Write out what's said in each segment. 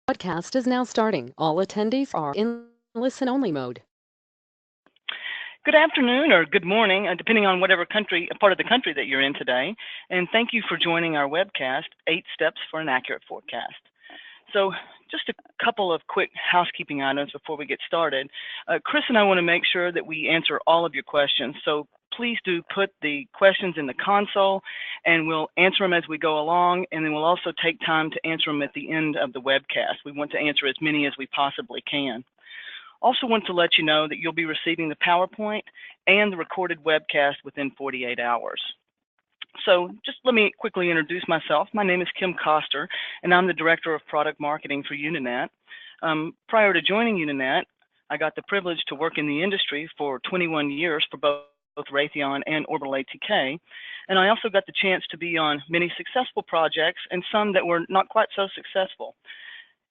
Podcast is now starting. All attendees are in listen-only mode. Good afternoon or good morning, depending on whatever part of the country that you're in today. And thank you for joining our webcast, 8 Steps for an Accurate Forecast. So just a couple of quick housekeeping items before we get started. Chris and I want to make sure that we answer all of your questions. So please do put the questions in the console and we'll answer them as we go along. And then we'll also take time to answer them at the end of the webcast. We want to answer as many as we possibly can. Also want to let you know that you'll be receiving the PowerPoint and the recorded webcast within 48 hours. So just let me quickly introduce myself. My name is Kim Koster, and I'm the Director of Product Marketing for Unanet. Prior to joining Unanet, I got the privilege to work in the industry for 21 years for both Raytheon and Orbital ATK. And I also got the chance to be on many successful projects and some that were not quite so successful.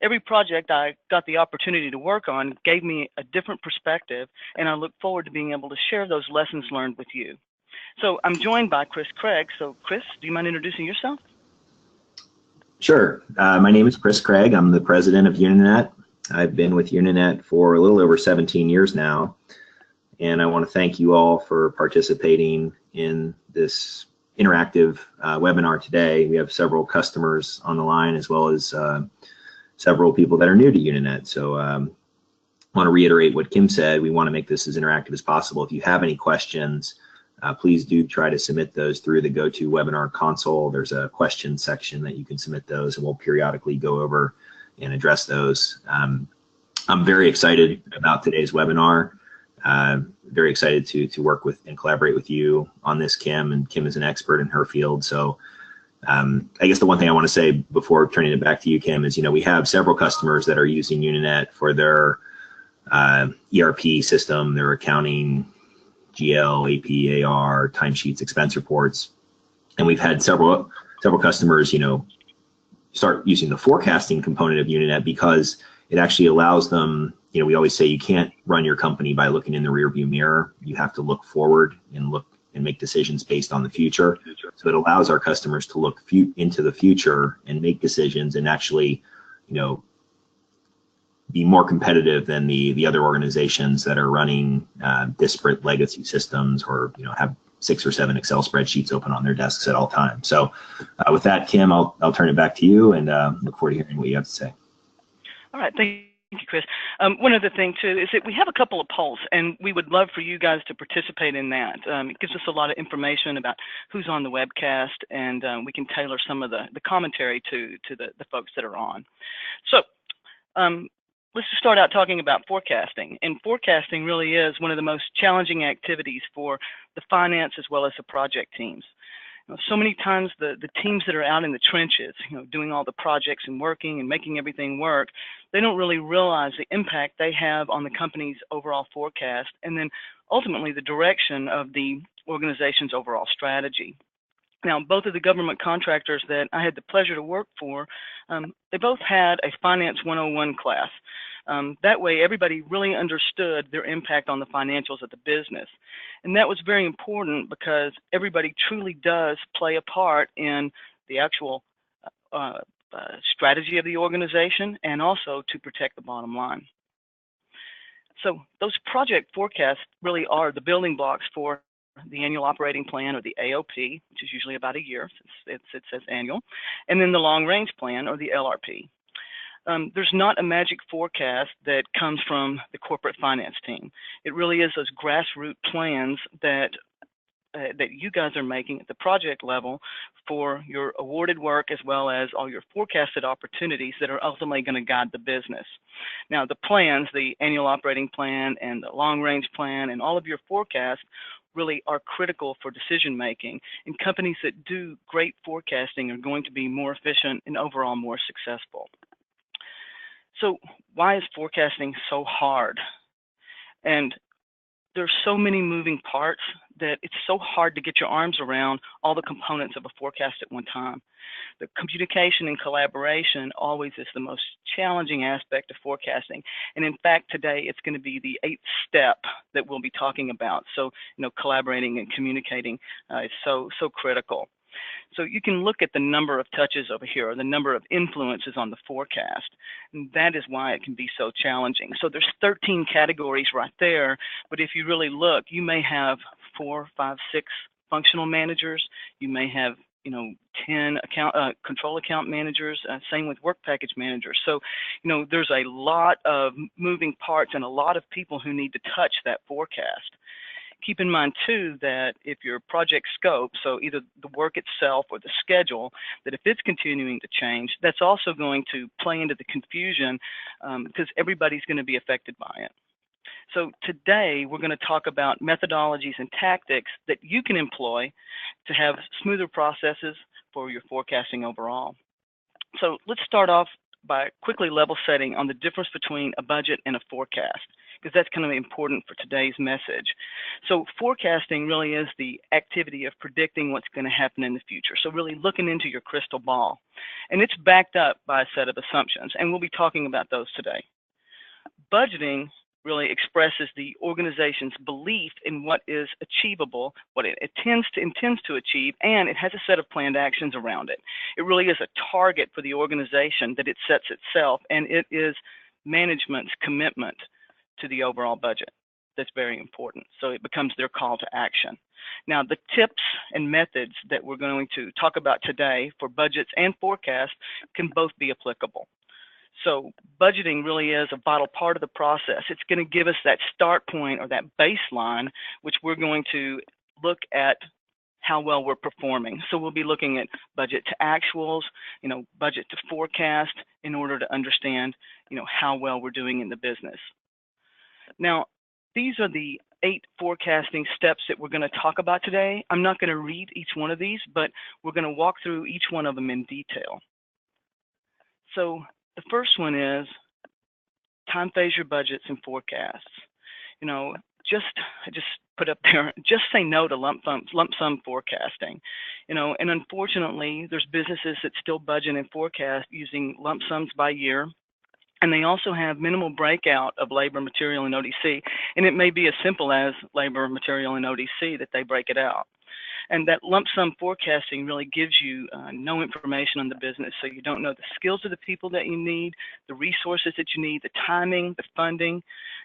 Every project I got the opportunity to work on gave me a different perspective, and I look forward to being able to share those lessons learned with you. So I'm joined by Chris Craig. So Chris, do you mind introducing yourself? Sure. My name is Chris Craig. I'm the president of Unanet. I've been with Unanet for a little over 17 years now, and I want to thank you all for participating in this interactive webinar today. We have several customers on the line as well as several people that are new to Unanet. So I want to reiterate what Kim said. We want to make this as interactive as possible. If you have any questions, please do try to submit those through the GoToWebinar console. There's a question section that you can submit those, and we'll periodically go over and address those. I'm very excited about today's webinar. Very excited to work with and collaborate with you on this, Kim, and Kim is an expert in her field. So I guess the one thing I want to say before turning it back to you, Kim, is, we have several customers that are using Unanet for their ERP system, their accounting, GL, AP, AR, timesheets, expense reports. And we've had several customers, start using the forecasting component of Unanet because it actually allows them, we always say you can't run your company by looking in the rearview mirror. You have to look forward and make decisions based on the future. So it allows our customers to look into the future and make decisions and actually, be more competitive than the other organizations that are running disparate legacy systems or, have 6 or 7 Excel spreadsheets open on their desks at all times. So with that, Kim, I'll turn it back to you and look forward to hearing what you have to say. All right, thank you, Chris. One other thing, too, is that we have a couple of polls, and we would love for you guys to participate in that. It gives us a lot of information about who's on the webcast, and we can tailor some of the commentary to the folks that are on. So let's just start out talking about forecasting. And forecasting really is one of the most challenging activities for the finance as well as the project teams. So many times the teams that are out in the trenches, doing all the projects and working and making everything work, they don't really realize the impact they have on the company's overall forecast and then ultimately the direction of the organization's overall strategy. Now, both of the government contractors that I had the pleasure to work for, they both had a Finance 101 class. That way, everybody really understood their impact on the financials of the business. And that was very important because everybody truly does play a part in the actual strategy of the organization and also to protect the bottom line. So those project forecasts really are the building blocks for the annual operating plan, or the AOP, which is usually about a year, since it says annual, and then the long range plan, or the LRP. There's not a magic forecast that comes from the corporate finance team. It really is those grassroots plans that you guys are making at the project level for your awarded work as well as all your forecasted opportunities that are ultimately going to guide the business. Now, the plans, the annual operating plan and the long range plan and all of your forecasts really are critical for decision making, and companies that do great forecasting are going to be more efficient and overall more successful. So why is forecasting so hard? And there's so many moving parts that it's so hard to get your arms around all the components of a forecast at one time. The communication and collaboration always is the most challenging aspect of forecasting. And in fact, today it's going to be the 8th step that we'll be talking about. So, collaborating and communicating is so critical. So you can look at the number of touches over here, or the number of influences on the forecast. And that is why it can be so challenging. So there's 13 categories right there, but if you really look, you may have 4, 5, 6 functional managers. You may have 10 control account managers, same with work package managers. So, there's a lot of moving parts and a lot of people who need to touch that forecast. Keep in mind too that if your project scope, so either the work itself or the schedule, that if it's continuing to change, that's also going to play into the confusion because everybody's going to be affected by it. So today we're going to talk about methodologies and tactics that you can employ to have smoother processes for your forecasting overall. So let's start off by quickly level setting on the difference between a budget and a forecast, because that's kind of important for today's message. So forecasting really is the activity of predicting what's going to happen in the future. So really looking into your crystal ball. And it's backed up by a set of assumptions, and we'll be talking about those today. Budgeting really expresses the organization's belief in what is achievable, what it intends to achieve, and it has a set of planned actions around it. It really is a target for the organization that it sets itself, and it is management's commitment to the overall budget. That's very important. So it becomes their call to action. Now, the tips and methods that we're going to talk about today for budgets and forecasts can both be applicable. So budgeting really is a vital part of the process. It's going to give us that start point or that baseline, which we're going to look at how well we're performing. So we'll be looking at budget to actuals, budget to forecast in order to understand, how well we're doing in the business. Now, these are the 8 forecasting steps that we're going to talk about today. I'm not going to read each one of these, but we're going to walk through each one of them in detail. So the first one is time phase your budgets and forecasts. I just put up there, just say no to lump sum forecasting. And unfortunately, there's businesses that still budget and forecast using lump sums by year. And they also have minimal breakout of labor, material, and ODC. And it may be as simple as labor, material, and ODC that they break it out. And that lump sum forecasting really gives you no information on the business. So you don't know the skills of the people that you need, the resources that you need, the timing, the funding,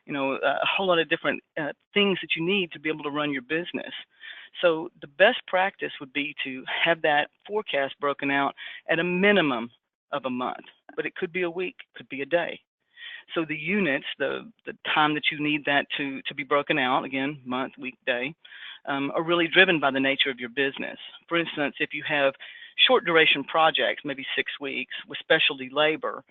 a whole lot of different things that you need to be able to run your business. So the best practice would be to have that forecast broken out at a minimum of a month, but it could be a week, could be a day. So the units, the time that you need that to be broken out, again, month, week, day, are really driven by the nature of your business. For instance, if you have short duration projects, maybe 6 weeks with specialty labor,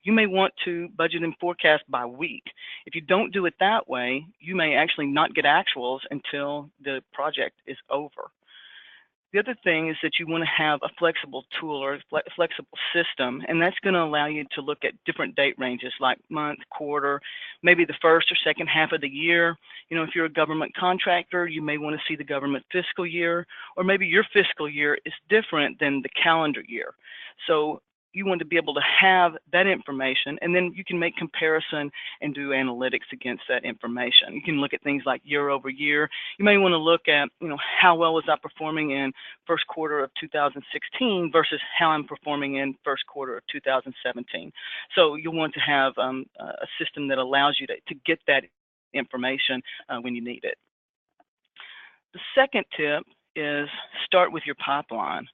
you may want to budget and forecast by week. If you don't do it that way, you may actually not get actuals until the project is over. The other thing is that you want to have a flexible tool or a flexible system, and that's going to allow you to look at different date ranges like month, quarter, maybe the first or second half of the year. If you're a government contractor, you may want to see the government fiscal year, or maybe your fiscal year is different than the calendar year. So you want to be able to have that information, and then you can make comparison and do analytics against that information. You can look at things like year over year. You may want to look at, how well was I performing in first quarter of 2016 versus how I'm performing in first quarter of 2017. So you'll want to have a system that allows you to get that information when you need it. The second tip is start with your pipeline.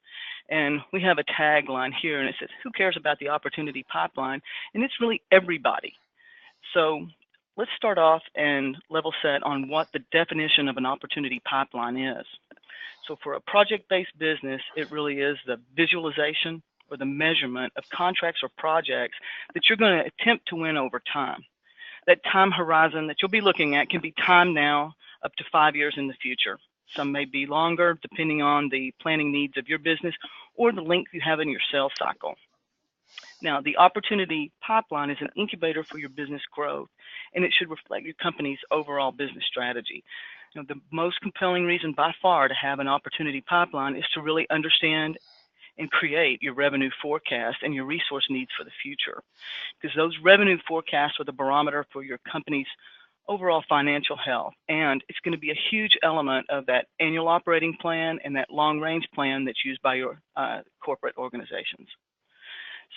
And we have a tagline here, and it says, who cares about the opportunity pipeline? And it's really everybody. So let's start off and level set on what the definition of an opportunity pipeline is. So for a project-based business, it really is the visualization or the measurement of contracts or projects that you're going to attempt to win over time. That time horizon that you'll be looking at can be time now up to 5 years in the future. Some may be longer, depending on the planning needs of your business or the length you have in your sales cycle. Now, the opportunity pipeline is an incubator for your business growth, and it should reflect your company's overall business strategy. The most compelling reason by far to have an opportunity pipeline is to really understand and create your revenue forecast and your resource needs for the future, because those revenue forecasts are the barometer for your company's overall financial health. And it's going to be a huge element of that annual operating plan and that long range plan that's used by your corporate organizations.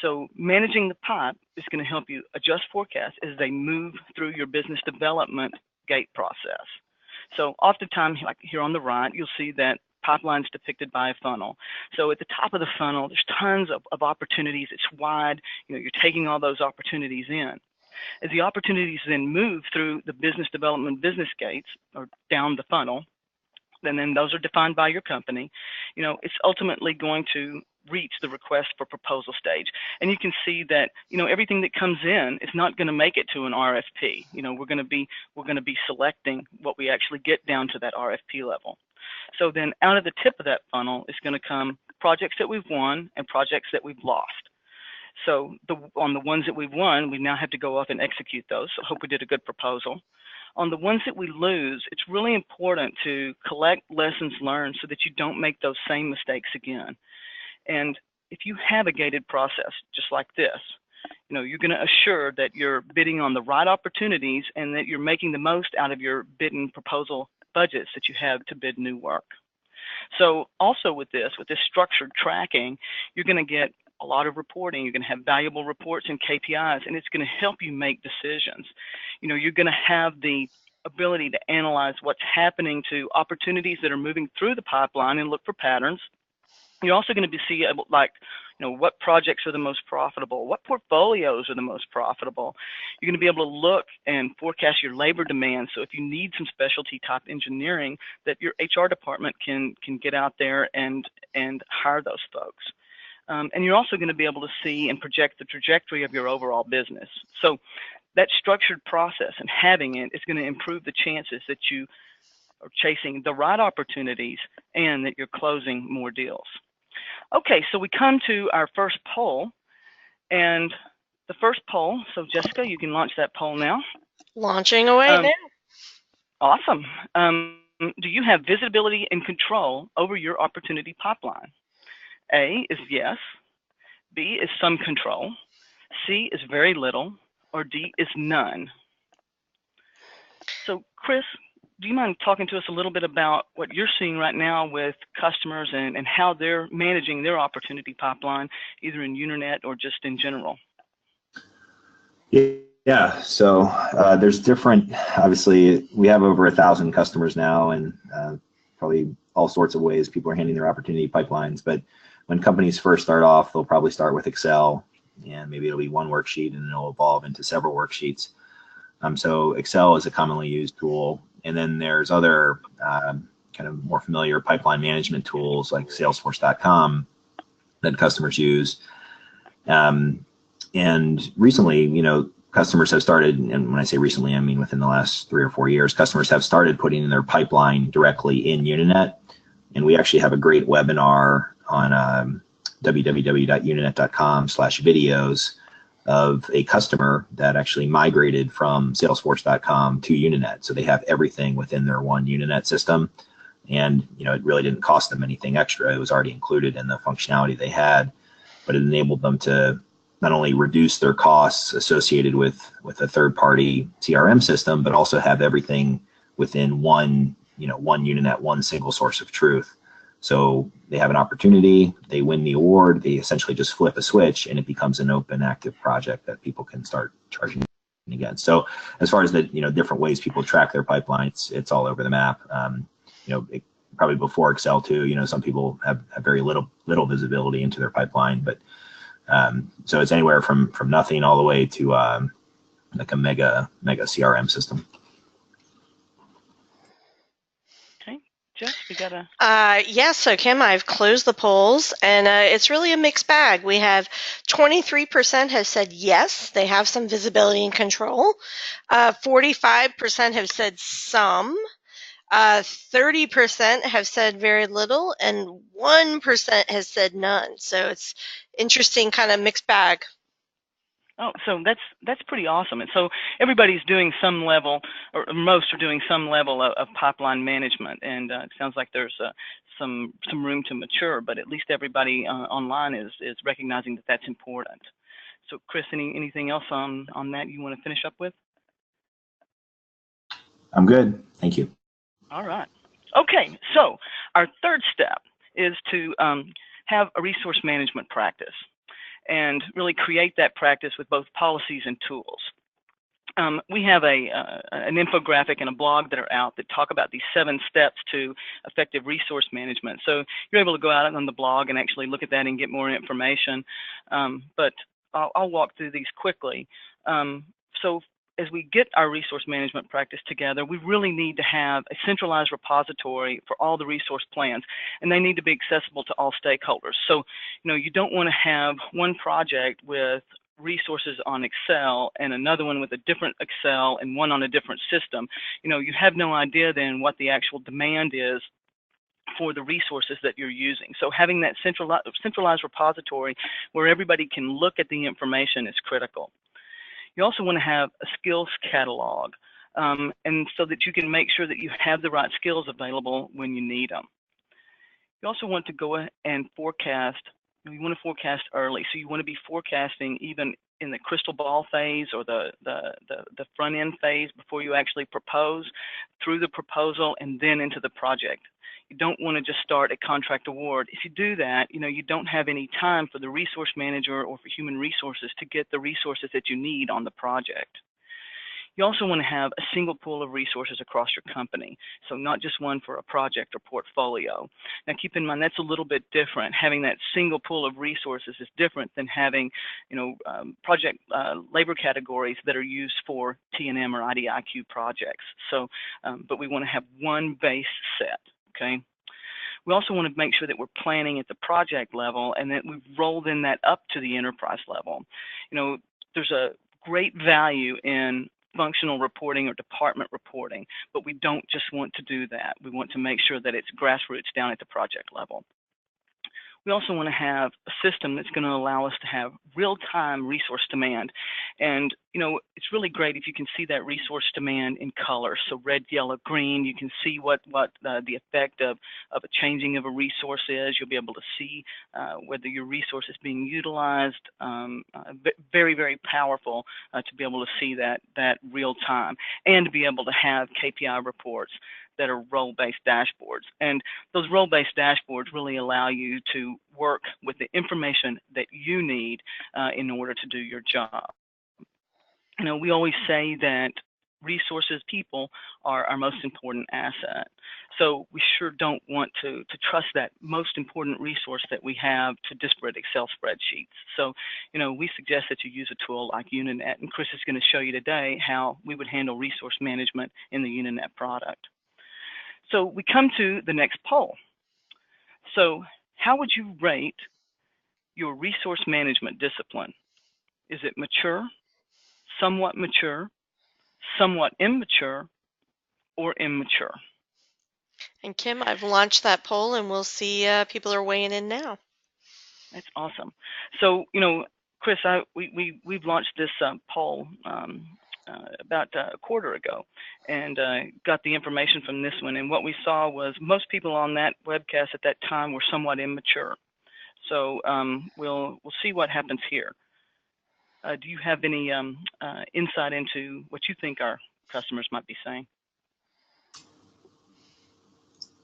So managing the pipe is going to help you adjust forecasts as they move through your business development gate process. So oftentimes, like here on the right, you'll see that pipeline's depicted by a funnel. So at the top of the funnel, there's tons of opportunities. It's wide. You're taking all those opportunities in. As the opportunities then move through the business development business gates or down the funnel, and then those are defined by your company, it's ultimately going to reach the request for proposal stage. And you can see that, everything that comes in is not going to make it to an RFP. We're going to be selecting what we actually get down to that RFP level. So then out of the tip of that funnel is going to come projects that we've won and projects that we've lost. So on the ones that we've won, we now have to go off and execute those. So I hope we did a good proposal. On the ones that we lose, it's really important to collect lessons learned so that you don't make those same mistakes again. And if you have a gated process just like this, you're going to assure that you're bidding on the right opportunities and that you're making the most out of your bid and proposal budgets that you have to bid new work. So also with this structured tracking, you're going to get a lot of reporting. You're going to have valuable reports and KPIs, and it's going to help you make decisions. You're going to have the ability to analyze what's happening to opportunities that are moving through the pipeline and look for patterns. You're also going to be see what projects are the most profitable, what portfolios are the most profitable. You're going to be able to look and forecast your labor demands. So if you need some specialty type engineering, that your HR department can get out there and hire those folks. And you're also going to be able to see and project the trajectory of your overall business. So that structured process and having it is going to improve the chances that you are chasing the right opportunities and that you're closing more deals. Okay, so we come to our first poll. And the first poll, so Jessica, you can launch that poll now. Launching away now. Awesome. Do you have visibility and control over your opportunity pipeline? A is yes, B is some control, C is very little, or D is none. So Chris, do you mind talking to us a little bit about what you're seeing right now with customers and how they're managing their opportunity pipeline, either in Unanet or just in general? Yeah, so there's different, obviously we have over 1,000 customers now, and probably all sorts of ways people are handling their opportunity pipelines. But when companies first start off, they'll probably start with Excel, and maybe it'll be one worksheet and it'll evolve into several worksheets. So Excel is a commonly used tool. And then there's other kind of more familiar pipeline management tools like Salesforce.com that customers use. And recently, customers have started, and when I say recently, I mean within the last 3 or 4 years, customers have started putting in their pipeline directly in Unanet. And we actually have a great webinar on www.unanet.com/videos of a customer that actually migrated from Salesforce.com to Unanet. So they have everything within their one Unanet system. And, it really didn't cost them anything extra. It was already included in the functionality they had, but it enabled them to not only reduce their costs associated with a third-party CRM system, but also have everything within one Unanet, one single source of truth. So they have an opportunity, they win the award, they essentially just flip a switch, and it becomes an open, active project that people can start charging again. So as far as the different ways people track their pipelines, it's all over the map. Probably before Excel too. Some people have very little visibility into their pipeline, but so it's anywhere from nothing all the way to like a mega CRM system. Jess, we got a... Yes, so Kim, I've closed the polls, and it's really a mixed bag. We have 23% have said yes, they have some visibility and control. 45% have said some. 30% have said very little, and 1% has said none. So it's interesting, kind of mixed bag. Oh, so that's pretty awesome. And so everybody's doing some level, or most are doing some level of pipeline management. And it sounds like there's some room to mature, but at least everybody online is recognizing that that's important. So Chris, anything else on that you want to finish up with? I'm good. Thank you. All right. Okay, so our third step is to have a resource management practice and really create that practice with both policies and tools. We have an infographic and a blog that are out that talk about these 7 steps to effective resource management. So you're able to go out on the blog and actually look at that and get more information. But I'll walk through these quickly. So as we get our resource management practice together, we really need to have a centralized repository for all the resource plans, and they need to be accessible to all stakeholders. So, you don't want to have one project with resources on Excel and another one with a different Excel and one on a different system. You have no idea then what the actual demand is for the resources that you're using. So having that centralized repository where everybody can look at the information is critical. You also want to have a skills catalog, and so that you can make sure that you have the right skills available when you need them. You also want to go and forecast. You want to forecast early, so you want to be forecasting even in the crystal ball phase or the front end phase before you actually propose, through the proposal, and then into the project. You don't want to just start a contract award. If you do that, you don't have any time for the resource manager or for human resources to get the resources that you need on the project. You also want to have a single pool of resources across your company, so not just one for a project or portfolio. Now keep in mind that's a little bit different. Having that single pool of resources is different than having, project labor categories that are used for T&M or IDIQ projects. So, but we want to have one base set, okay? We also want to make sure that we're planning at the project level and that we've rolled in that up to the enterprise level. There's a great value in functional reporting or department reporting, but we don't just want to do that. We want to make sure that it's grassroots down at the project level. We also want to have a system that's going to allow us to have real-time resource demand. And, it's really great if you can see that resource demand in color. So red, yellow, green, you can see what the effect of a changing of a resource is. You'll be able to see whether your resource is being utilized. Very, very powerful to be able to see that real time and to be able to have KPI reports that are role-based dashboards. And those role-based dashboards really allow you to work with the information that you need in order to do your job. We always say that resources, people, are our most important asset. So we sure don't want to trust that most important resource that we have to disparate Excel spreadsheets. So, we suggest that you use a tool like Unanet, and Chris is going to show you today how we would handle resource management in the Unanet product. So we come to the next poll. So how would you rate your resource management discipline? Is it mature, somewhat immature, or immature? And Kim, I've launched that poll, and we'll see people are weighing in now. That's awesome. So, Chris, we've launched this poll about a quarter ago, and got the information from this one. And what we saw was most people on that webcast at that time were somewhat immature. So we'll see what happens here. Do you have any insight into what you think our customers might be saying?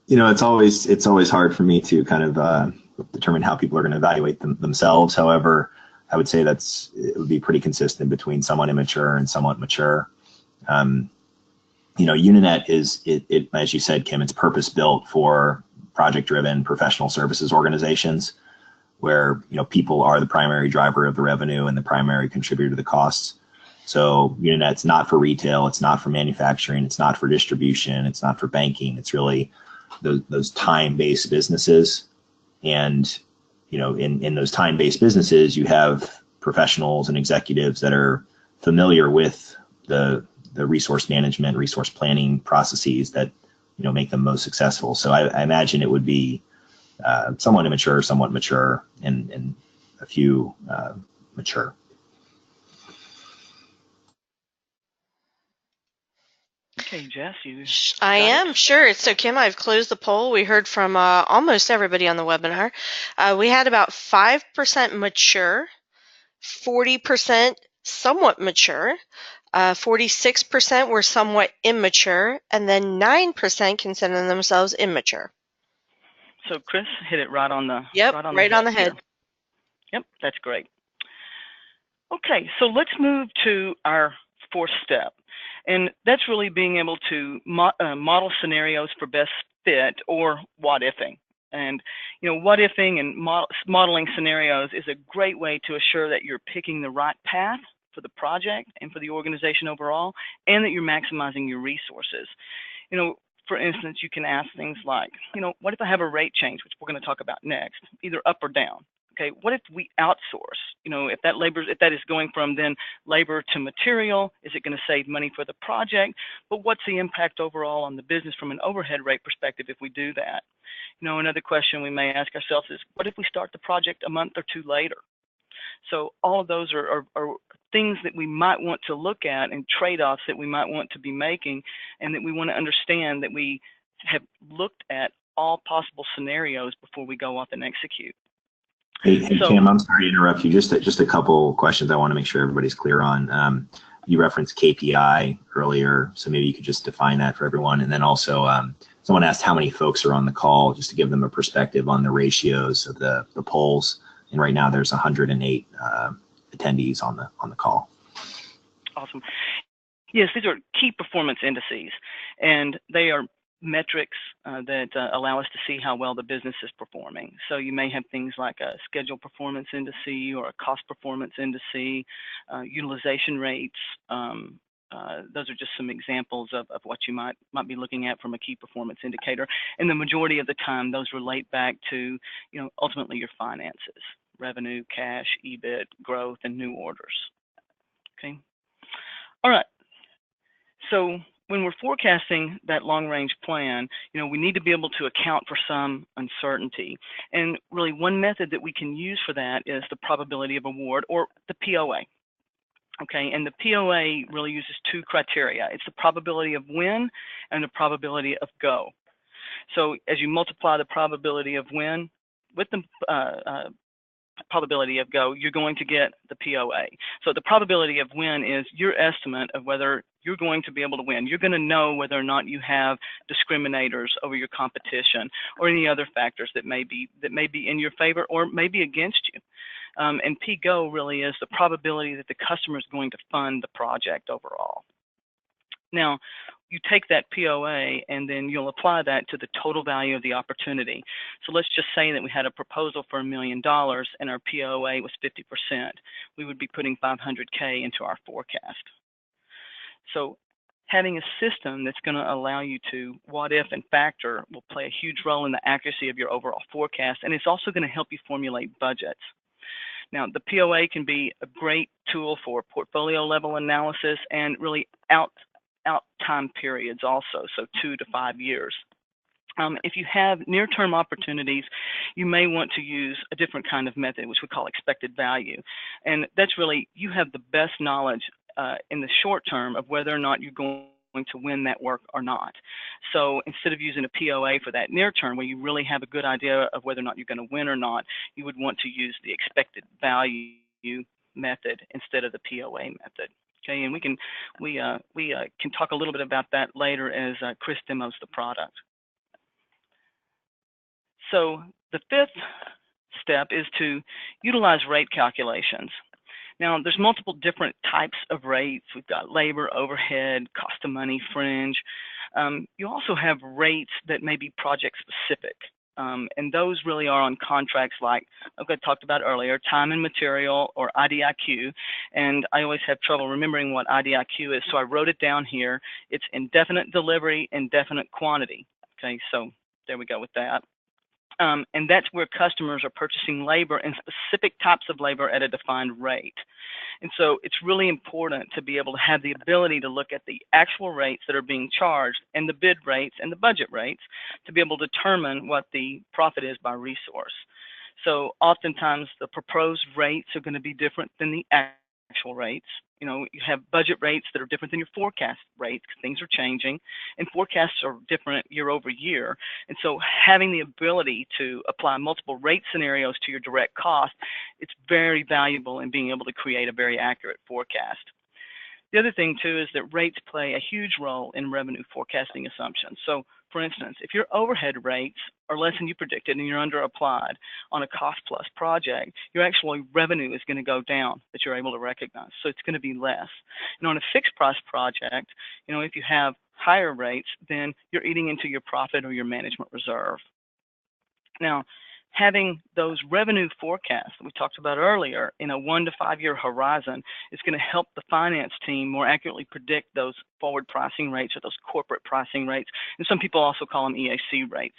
It's always hard for me to kind of determine how people are going to evaluate themselves. However, I would say it would be pretty consistent between somewhat immature and somewhat mature. Unanet is, as you said, Kim, it's purpose built for project-driven professional services organizations where, people are the primary driver of the revenue and the primary contributor to the costs. So Unanet's not for retail, it's not for manufacturing, it's not for distribution, it's not for banking. It's really those time-based businesses. And in those time-based businesses, you have professionals and executives that are familiar with the resource management, resource planning processes that make them most successful. So I imagine it would be somewhat immature, somewhat mature, and a few mature. Okay, Jess, I am, sure. So, Kim, I've closed the poll. We heard from almost everybody on the webinar. We had about 5% mature, 40% somewhat mature, 46% were somewhat immature, and then 9% consider themselves immature. So Chris hit it right on the Yep, right on the right on head the here. head. Yep, that's great. Okay, so let's move to our fourth step, and that's really being able to model scenarios for best fit, or what-ifing. And what-ifing and modeling scenarios is a great way to assure that you're picking the right path for the project and for the organization overall, and that you're maximizing your resources. For instance, you can ask things like, what if I have a rate change, which we're going to talk about next, either up or down? Okay, what if we outsource? If that is going from then labor to material, is it going to save money for the project? But what's the impact overall on the business from an overhead rate perspective if we do that? Another question we may ask ourselves is, what if we start the project a month or two later? So all of those are things that we might want to look at, and trade-offs that we might want to be making, and that we want to understand that we have looked at all possible scenarios before we go off and execute. Hey, Kim, I'm sorry to interrupt you. Just a couple questions I want to make sure everybody's clear on. You referenced KPI earlier, so maybe you could just define that for everyone. And then also, someone asked how many folks are on the call, just to give them a perspective on the ratios of the polls. And right now, there's 108 attendees on the call. Awesome. Yes, these are key performance indices, and they are metrics that allow us to see how well the business is performing. So you may have things like a schedule performance index or a cost performance index, utilization rates. Those are just some examples of what you might be looking at from a key performance indicator. And the majority of the time, those relate back to ultimately your finances: revenue, cash, EBIT, growth, and new orders. Okay. All right. So when we're forecasting that long-range plan, we need to be able to account for some uncertainty. And really, one method that we can use for that is the probability of award, or the POA. Okay, and the POA really uses two criteria. It's the probability of win and the probability of go. So as you multiply the probability of win with the probability of go, you're going to get the POA. So the probability of win is your estimate of whether you're going to be able to win. You're going to know whether or not you have discriminators over your competition, or any other factors that may be in your favor or may be against you. And P-GO really is the probability that the customer is going to fund the project overall. Now, you take that POA and then you'll apply that to the total value of the opportunity. So let's just say that we had a proposal for $1 million and our POA was 50%. We would be putting $500K into our forecast. So having a system that's going to allow you to what if and factor will play a huge role in the accuracy of your overall forecast, and it's also going to help you formulate budgets. Now, the POA can be a great tool for portfolio level analysis and really out time periods also, so 2 to 5 years. If you have near-term opportunities, you may want to use a different kind of method, which we call expected value. And that's really, you have the best knowledge in the short term of whether or not you're going to win that work or not. So instead of using a POA for that near term, where you really have a good idea of whether or not you're going to win or not, you would want to use the expected value method instead of the POA method. Okay, and we can talk a little bit about that later as Chris demos the product. So the fifth step is to utilize rate calculations. Now, there's multiple different types of rates. We've got labor, overhead, cost of money, fringe. You also have rates that may be project specific. And those really are on contracts like I talked about earlier, time and material, or IDIQ. And I always have trouble remembering what IDIQ is, so I wrote it down here. It's indefinite delivery, indefinite quantity. Okay, so there we go with that. And that's where customers are purchasing labor, and specific types of labor, at a defined rate. And so it's really important to be able to have the ability to look at the actual rates that are being charged and the bid rates and the budget rates to be able to determine what the profit is by resource. So oftentimes the proposed rates are going to be different than the actual rates. You have budget rates that are different than your forecast rates, because things are changing, and forecasts are different year over year. And so having the ability to apply multiple rate scenarios to your direct cost, it's very valuable in being able to create a very accurate forecast. The other thing too is that rates play a huge role in revenue forecasting assumptions. So for instance, if your overhead rates are less than you predicted and you're under applied on a cost plus project, your actual revenue is going to go down that you're able to recognize. So it's going to be less. And on a fixed price project, if you have higher rates, then you're eating into your profit or your management reserve. Now, having those revenue forecasts that we talked about earlier in a 1 to 5 year horizon is going to help the finance team more accurately predict those forward pricing rates or those corporate pricing rates. And some people also call them EAC rates.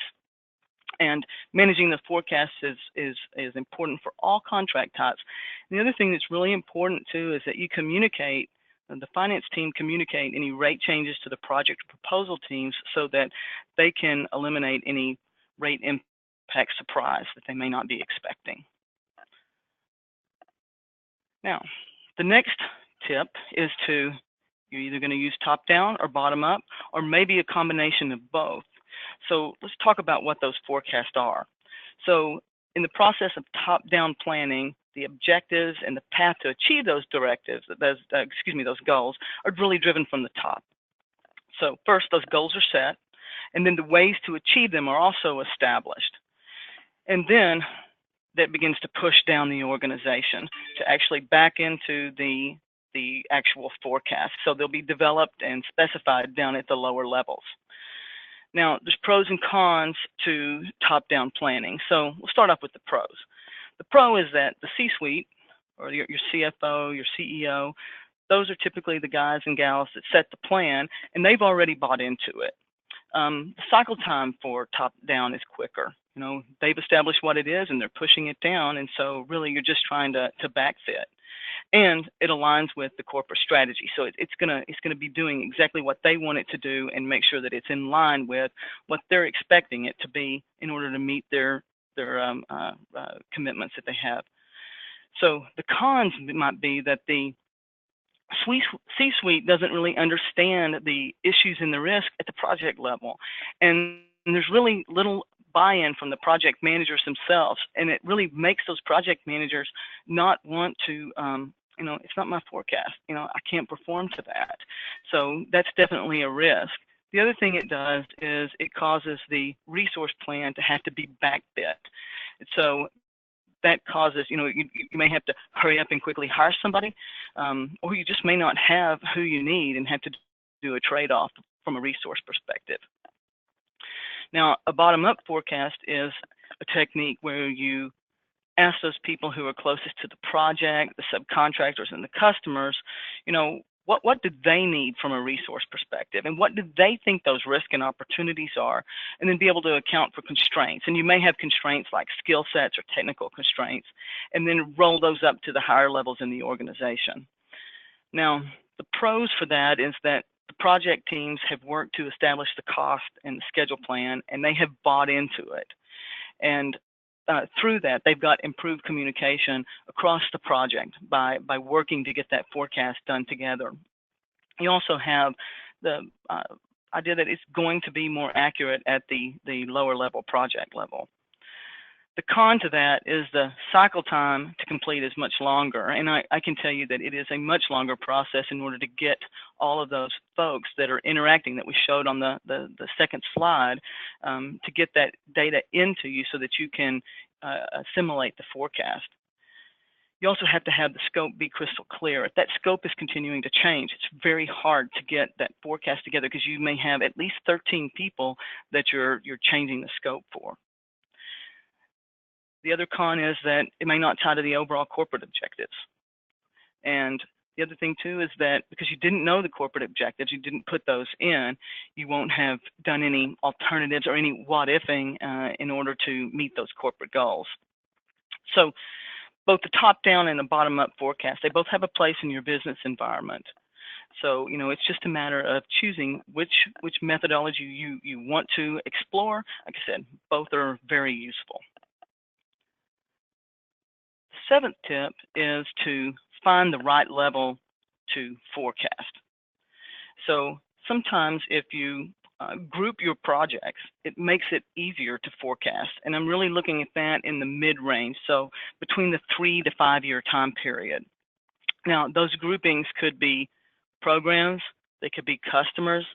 And managing the forecast is important for all contract types. And the other thing that's really important too is that you communicate, the finance team communicate any rate changes to the project proposal teams so that they can eliminate any rate impact surprise that they may not be expecting. Now, the next tip is you're either going to use top down or bottom up, or maybe a combination of both. So let's talk about what those forecasts are. So in the process of top down planning, the objectives and the path to achieve those directives, those goals, are really driven from the top. So first, those goals are set, and then the ways to achieve them are also established. And then that begins to push down the organization to actually back into the actual forecast. So they'll be developed and specified down at the lower levels. Now, there's pros and cons to top-down planning. So we'll start off with the pros. The pro is that the C-suite, or your CFO, your CEO, those are typically the guys and gals that set the plan, and they've already bought into it. The cycle time for top-down is quicker. They've established what it is and they're pushing it down, and so really you're just trying to backfit. And it aligns with the corporate strategy, so it's gonna be doing exactly what they want it to do and make sure that it's in line with what they're expecting it to be in order to meet their commitments that they have. So the cons might be that the C-suite doesn't really understand the issues and the risk at the project level, and there's really little buy-in from the project managers themselves, and it really makes those project managers not want to, it's not my forecast, I can't perform to that. So that's definitely a risk. The other thing it does is it causes the resource plan to have to be backfit. So that causes, you may have to hurry up and quickly hire somebody, or you just may not have who you need and have to do a trade-off from a resource perspective. Now, a bottom-up forecast is a technique where you ask those people who are closest to the project, the subcontractors and the customers, what do they need from a resource perspective, and what do they think those risks and opportunities are, and then be able to account for constraints. And you may have constraints like skill sets or technical constraints, and then roll those up to the higher levels in the organization. Now, the pros for that is that the project teams have worked to establish the cost and the schedule plan, and they have bought into it. And through that, they've got improved communication across the project by working to get that forecast done together. You also have the idea that it's going to be more accurate at the lower level project level. The con to that is the cycle time to complete is much longer, and I can tell you that it is a much longer process in order to get all of those folks that are interacting that we showed on the second slide to get that data into you so that you can assimilate the forecast. You also have to have the scope be crystal clear. If that scope is continuing to change, it's very hard to get that forecast together because you may have at least 13 people that you're changing the scope for. The other con is that it may not tie to the overall corporate objectives. And the other thing too is that because you didn't know the corporate objectives, you didn't put those in, you won't have done any alternatives or any what-ifing in order to meet those corporate goals. So both the top-down and the bottom-up forecast, they both have a place in your business environment. So, it's just a matter of choosing which methodology you want to explore. Like I said, both are very useful. Seventh tip is to find the right level to forecast. So sometimes if you group your projects, it makes it easier to forecast. And I'm really looking at that in the mid-range, so between the 3 to 5 year time period. Now, those groupings could be programs. They could be customers,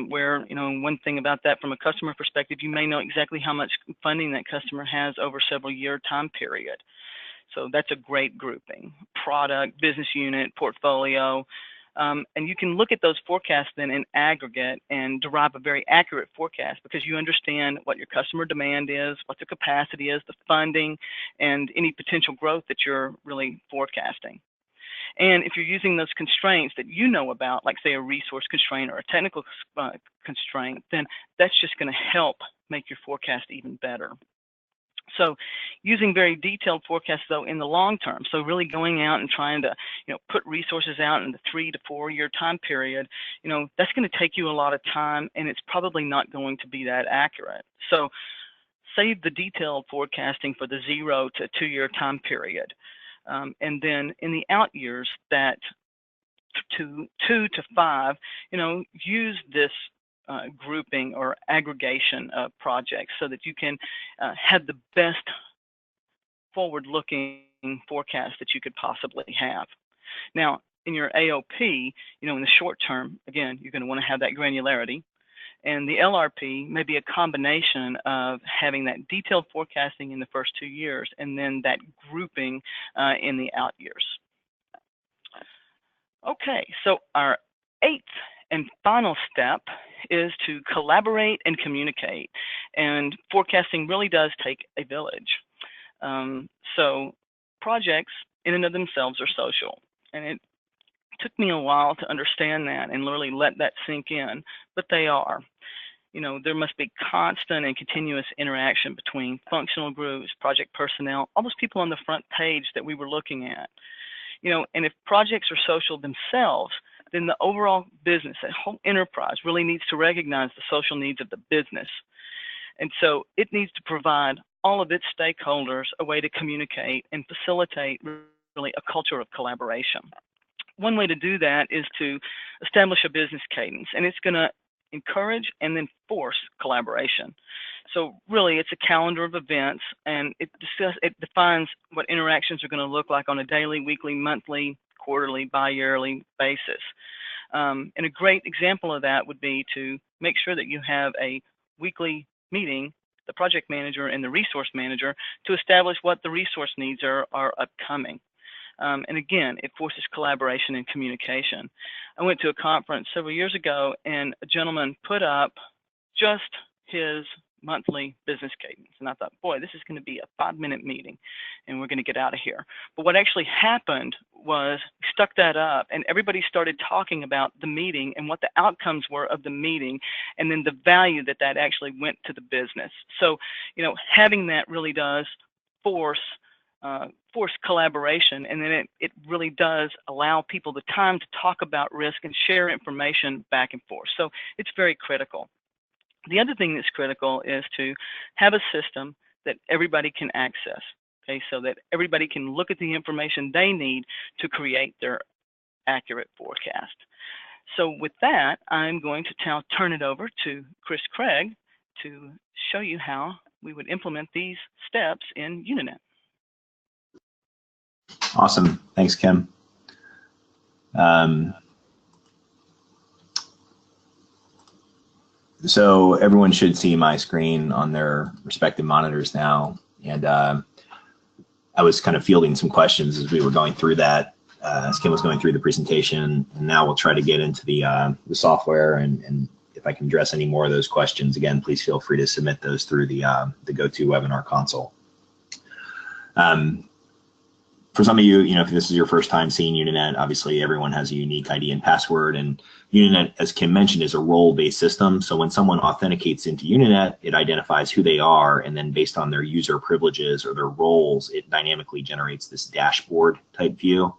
where, you know, one thing about that from a customer perspective, you may know exactly how much funding that customer has over several year time period. So that's a great grouping. Product, business unit, portfolio. And you can look at those forecasts then in aggregate and derive a very accurate forecast because you understand what your customer demand is, what the capacity is, the funding, and any potential growth that you're really forecasting. And if you're using those constraints that you know about, like say a resource constraint or a technical constraint, then that's just going to help make your forecast even better. So using very detailed forecasts though in the long term, so really going out and trying to, you know, put resources out in the 3 to 4 year time period, you know, that's going to take you a lot of time and it's probably not going to be that accurate. So save the detailed forecasting for the 0 to 2 year time period. And then in the out years, that 2 to 5, you know, use this grouping or aggregation of projects so that you can have the best forward-looking forecast that you could possibly have. Now, in your AOP, you know, in the short term, again, you're going to want to have that granularity. And the LRP may be a combination of having that detailed forecasting in the first 2 years and then that grouping in the out years. Okay, so our 8th and final step is to collaborate and communicate. And forecasting really does take a village. So projects in and of themselves are social. And it took me a while to understand that and really let that sink in, but they are. You know, there must be constant and continuous interaction between functional groups, project personnel, all those people on the front page that we were looking at. You know, and if projects are social themselves, then the overall business, that whole enterprise really needs to recognize the social needs of the business. And so it needs to provide all of its stakeholders a way to communicate and facilitate really a culture of collaboration. One way to do that is to establish a business cadence, and it's going to encourage and then force collaboration. So really, it's a calendar of events, and it defines what interactions are going to look like on a daily, weekly, monthly, quarterly, bi-yearly basis. And a great example of that would be to make sure that you have a weekly meeting, the project manager and the resource manager, to establish what the resource needs are upcoming. And again, it forces collaboration and communication. I went to a conference several years ago, and a gentleman put up just his monthly business cadence. And I thought, boy, this is going to be a 5-minute meeting, and we're going to get out of here. But what actually happened was he stuck that up, and everybody started talking about the meeting and what the outcomes were of the meeting, and then the value that that actually went to the business. So, you know, having that really does force collaboration, and then it really does allow people the time to talk about risk and share information back and forth. So it's very critical. The other thing that's critical is to have a system that everybody can access, okay, so that everybody can look at the information they need to create their accurate forecast. So with that, I'm going to now turn it over to Chris Craig to show you how we would implement these steps in Unanet. Awesome. Thanks, Kim. So everyone should see my screen on their respective monitors now. And I was kind of fielding some questions as we were going through that, as Kim was going through the presentation. And now we'll try to get into the software. And if I can address any more of those questions, again, please feel free to submit those through the GoToWebinar console. For some of you, if this is your first time seeing Unanet, obviously everyone has a unique ID and password, and Unanet, as Kim mentioned, is a role-based system. So when someone authenticates into Unanet, it identifies who they are, and then based on their user privileges or their roles, it dynamically generates this dashboard type view.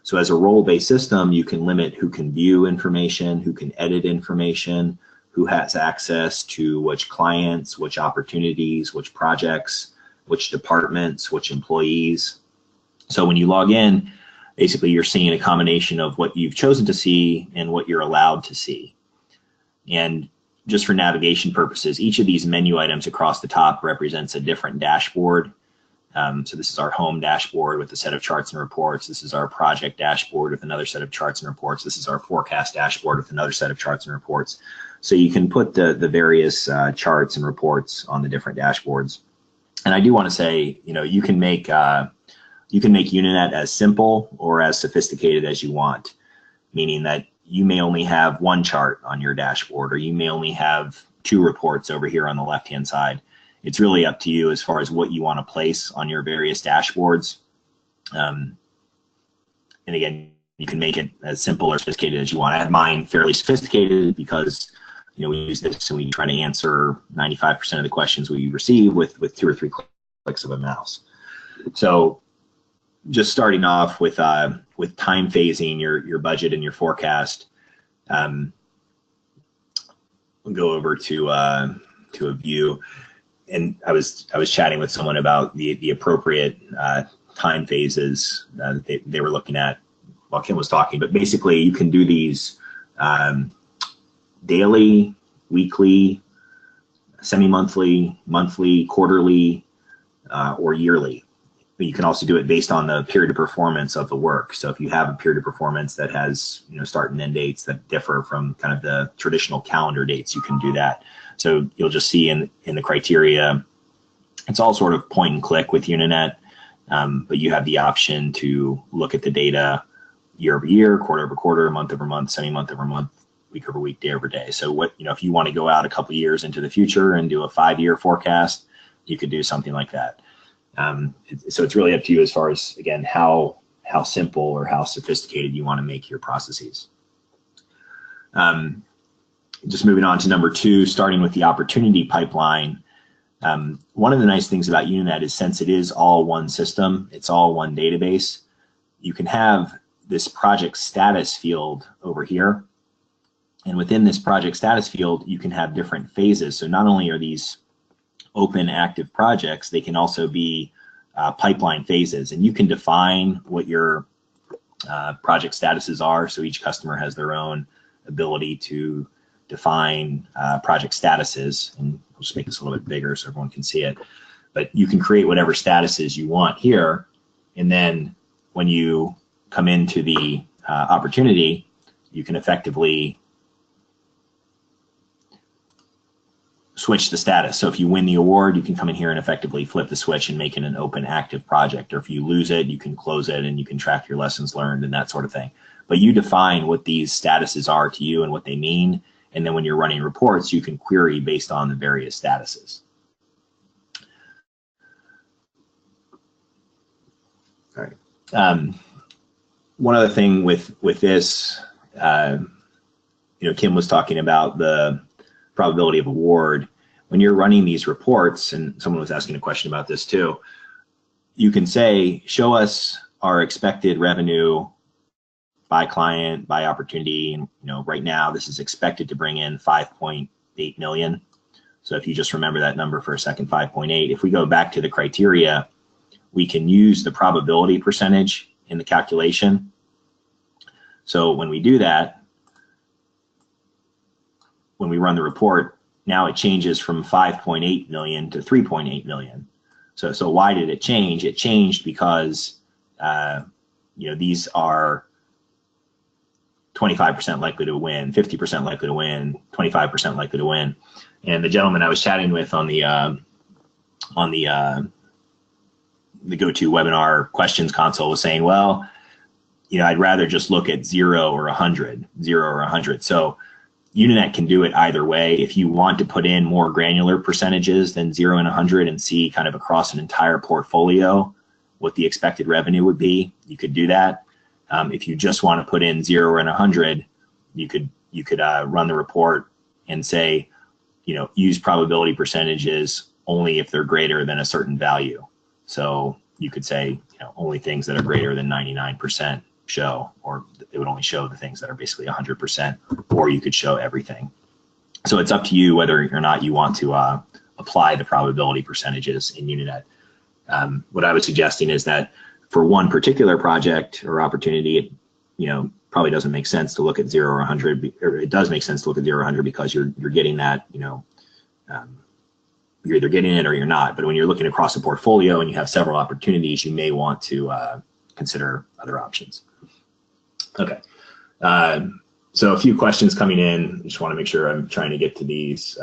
So as a role-based system, you can limit who can view information, who can edit information, who has access to which clients, which opportunities, which projects, which departments, which employees. So when you log in, basically you're seeing a combination of what you've chosen to see and what you're allowed to see. And just for navigation purposes, each of these menu items across the top represents a different dashboard. So this is our home dashboard with a set of charts and reports. This is our project dashboard with another set of charts and reports. This is our forecast dashboard with another set of charts and reports. So you can put the various charts and reports on the different dashboards. And I do want to say, you can make Unanet as simple or as sophisticated as you want, meaning that you may only have one chart on your dashboard, or you may only have 2 reports over here on the left-hand side. It's really up to you as far as what you want to place on your various dashboards. And again, you can make it as simple or sophisticated as you want. I have mine fairly sophisticated because we use this and we try to answer 95% of the questions we receive with 2 or 3 clicks of a mouse. So just starting off with time phasing your budget and your forecast, we'll go over to a view. And I was chatting with someone about the appropriate time phases that they were looking at while Kim was talking. But basically, you can do these daily, weekly, semi-monthly, monthly, quarterly, or yearly. But you can also do it based on the period of performance of the work. So if you have a period of performance that has start and end dates that differ from kind of the traditional calendar dates, you can do that. So you'll just see in the criteria, it's all sort of point and click with Unanet, but you have the option to look at the data year over year, quarter over quarter, month over month, semi-month over month, week over week, day over day. So if you want to go out a couple years into the future and do a 5-year forecast, you could do something like that. So it's really up to you as far as, again, how simple or how sophisticated you want to make your processes. Just moving on to number 2, starting with the opportunity pipeline. One of the nice things about Unanet is, since it is all one system, it's all one database, you can have this project status field over here. And within this project status field, you can have different phases. So not only are these open active projects, they can also be pipeline phases. And you can define what your project statuses are. So each customer has their own ability to define project statuses, and I'll just make this a little bit bigger so everyone can see it. But you can create whatever statuses you want here, and then when you come into the opportunity, you can effectively switch the status. So if you win the award, you can come in here and effectively flip the switch and make it an open active project. Or if you lose it, you can close it and you can track your lessons learned and that sort of thing. But you define what these statuses are to you and what they mean. And then when you're running reports, you can query based on the various statuses. All right. One other thing with this, Kim was talking about the probability of award. When you're running these reports, and someone was asking a question about this too, you can say, show us our expected revenue by client, by opportunity, and right now this is expected to bring in 5.8 million. So if you just remember that number for a second, 5.8, if we go back to the criteria, we can use the probability percentage in the calculation. So when we do that, when we run the report, now it changes from 5.8 million to 3.8 million. So why did it change? It changed because these are 25% likely to win, 50% likely to win, 25% likely to win. And the gentleman I was chatting with on the GoToWebinar questions console was saying, well, I'd rather just look at 0 or 100, 0 or 100. So Unanet can do it either way. If you want to put in more granular percentages than 0 and 100 and see kind of across an entire portfolio what the expected revenue would be, you could do that. If you just want to put in 0 and 100, you could run the report and say, use probability percentages only if they're greater than a certain value. So you could say, only things that are greater than 99% show, or it would only show the things that are basically 100%, or you could show everything. So it's up to you whether or not you want to apply the probability percentages in Unanet. What I was suggesting is that for one particular project or opportunity, it probably doesn't make sense to look at 0 or 100, or it does make sense to look at 0 or 100 because you're getting that you're either getting it or you're not. But when you're looking across a portfolio and you have several opportunities, you may want to consider other options. Okay. So a few questions coming in. I just want to make sure I'm trying to get to these.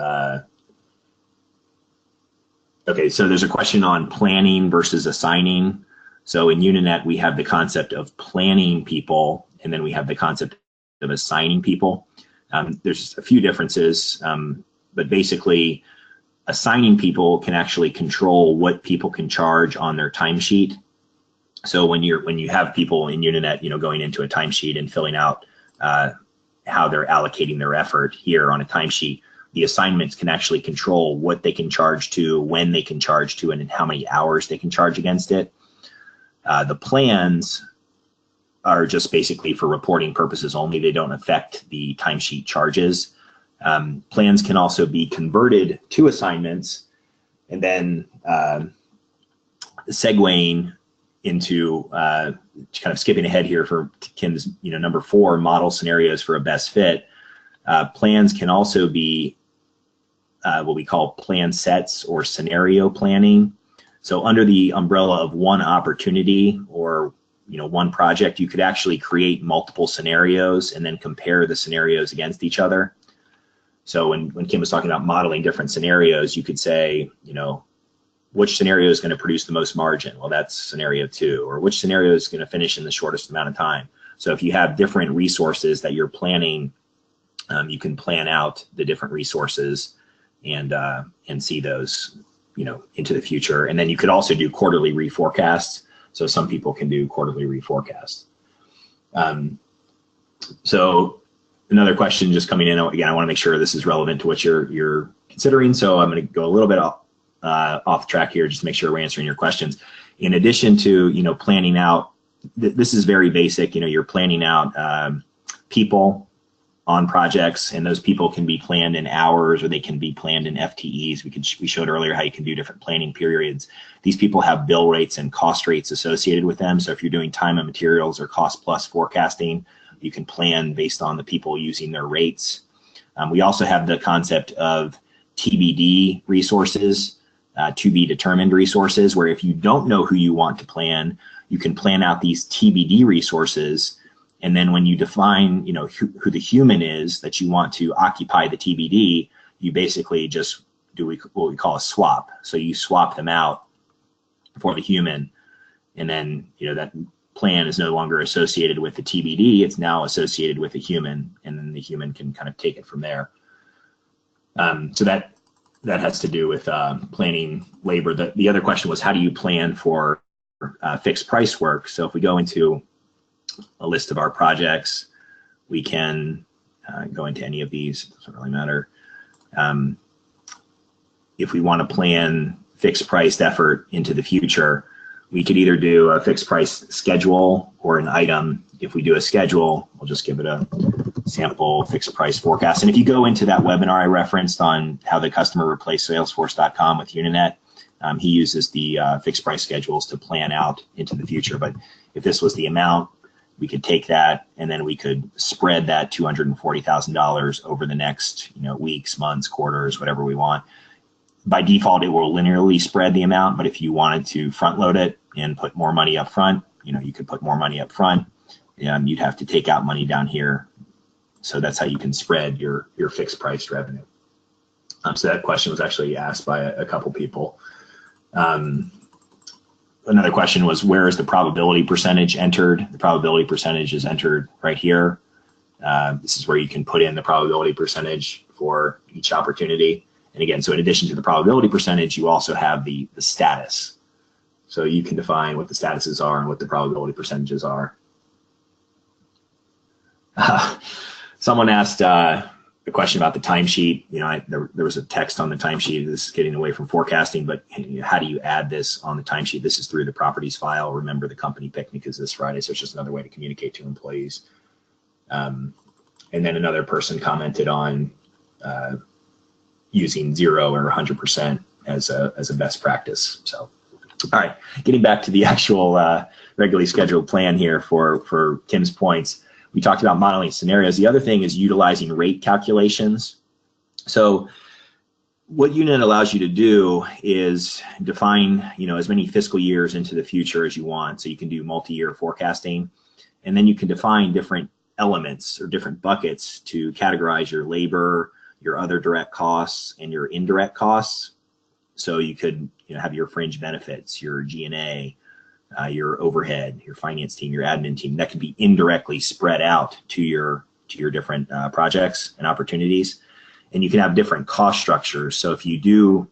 Okay, so there's a question on planning versus assigning. So in Unanet, we have the concept of planning people, and then we have the concept of assigning people. There's a few differences, but basically assigning people can actually control what people can charge on their timesheet. So when you have people in Unanet, going into a timesheet and filling out how they're allocating their effort here on a timesheet, the assignments can actually control what they can charge to, when they can charge to, and how many hours they can charge against it. The plans are just basically for reporting purposes only. They don't affect the timesheet charges. Plans can also be converted to assignments, and then segueing into kind of skipping ahead here for Kim's number 4, model scenarios for a best fit. Plans can also be what we call plan sets or scenario planning. So under the umbrella of one opportunity or one project, you could actually create multiple scenarios and then compare the scenarios against each other. So when Kim was talking about modeling different scenarios, you could say, which scenario is going to produce the most margin? Well, that's scenario 2. Or which scenario is going to finish in the shortest amount of time? So if you have different resources that you're planning, you can plan out the different resources and see those into the future. And then you could also do quarterly reforecasts. So some people can do quarterly reforecasts. So another question just coming in, again, I want to make sure this is relevant to what you're considering. So I'm going to go a little bit off track here just to make sure we're answering your questions. In addition to planning out, this is very basic. You're planning out people on projects, and those people can be planned in hours or they can be planned in FTEs. We showed earlier how you can do different planning periods. These people have bill rates and cost rates associated with them. So if you're doing time and materials or cost plus forecasting, you can plan based on the people using their rates. We also have the concept of TBD resources, to be determined resources, where if you don't know who you want to plan, you can plan out these TBD resources. And then when you define, who the human is that you want to occupy the TBD, you basically just do what we call a swap. So you swap them out for the human, and then that plan is no longer associated with the TBD. It's now associated with a human, and then the human can kind of take it from there. So that has to do with planning labor. The other question was, how do you plan for fixed price work? So if we go into a list of our projects, we can go into any of these, it doesn't really matter. If we want to plan fixed priced effort into the future, we could either do a fixed price schedule or an item. If we do a schedule, we'll just give it a sample fixed price forecast. And if you go into that webinar I referenced on how the customer replaced Salesforce.com with Unanet, he uses the fixed price schedules to plan out into the future. But if this was the amount, we could take that and then we could spread that $240,000 over the next weeks, months, quarters, whatever we want. By default, it will linearly spread the amount, but if you wanted to front load it and put more money up front, you could put more money up front, and you'd have to take out money down here. So that's how you can spread your fixed price revenue. So that question was actually asked by a couple people. Another question was, where is the probability percentage entered? The probability percentage is entered right here. This is where you can put in the probability percentage for each opportunity. And again, so in addition to the probability percentage, you also have the status. So you can define what the statuses are and what the probability percentages are. Someone asked a question about the timesheet. There was a text on the timesheet. This is getting away from forecasting, but how do you add this on the timesheet? This is through the properties file. Remember, the company picnic is this Friday, so it's just another way to communicate to employees. And then another person commented on using 0 or 100% as a best practice. So, all right, getting back to the actual regularly scheduled plan here for Kim's points. We talked about modeling scenarios. The other thing is utilizing rate calculations. So what Unanet allows you to do is define, as many fiscal years into the future as you want. So you can do multi-year forecasting, and then you can define different elements or different buckets to categorize your labor, your other direct costs, and your indirect costs. So you could, have your fringe benefits, your G&A, your overhead, your finance team, your admin team. That can be indirectly spread out to your different projects and opportunities. And you can have different cost structures. So if you do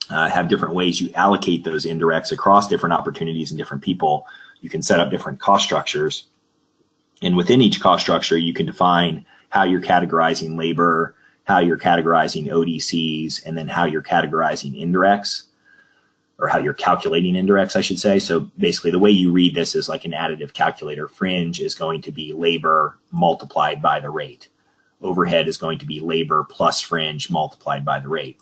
have different ways you allocate those indirects across different opportunities and different people, you can set up different cost structures. And within each cost structure, you can define how you're categorizing labor, how you're categorizing ODCs, and then how you're categorizing indirects, or how you're calculating indirects, I should say. So basically the way you read this is like an additive calculator. Fringe is going to be labor multiplied by the rate. Overhead is going to be labor plus fringe multiplied by the rate.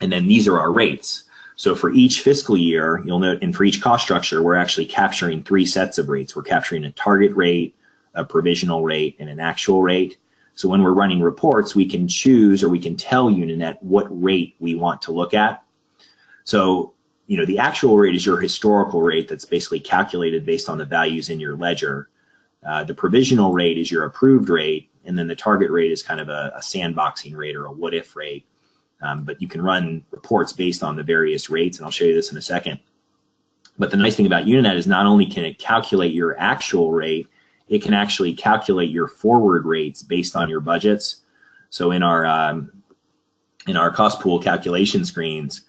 And then these are our rates. So for each fiscal year, you'll note, and for each cost structure, we're actually capturing 3 sets of rates. We're capturing a target rate, a provisional rate, and an actual rate. So when we're running reports, we can choose, or we can tell Unanet what rate we want to look at. So, the actual rate is your historical rate that's basically calculated based on the values in your ledger. The provisional rate is your approved rate, and then the target rate is kind of a sandboxing rate or a what-if rate. But you can run reports based on the various rates, and I'll show you this in a second. But the nice thing about Unanet is not only can it calculate your actual rate, it can actually calculate your forward rates based on your budgets. So in our cost pool calculation screens,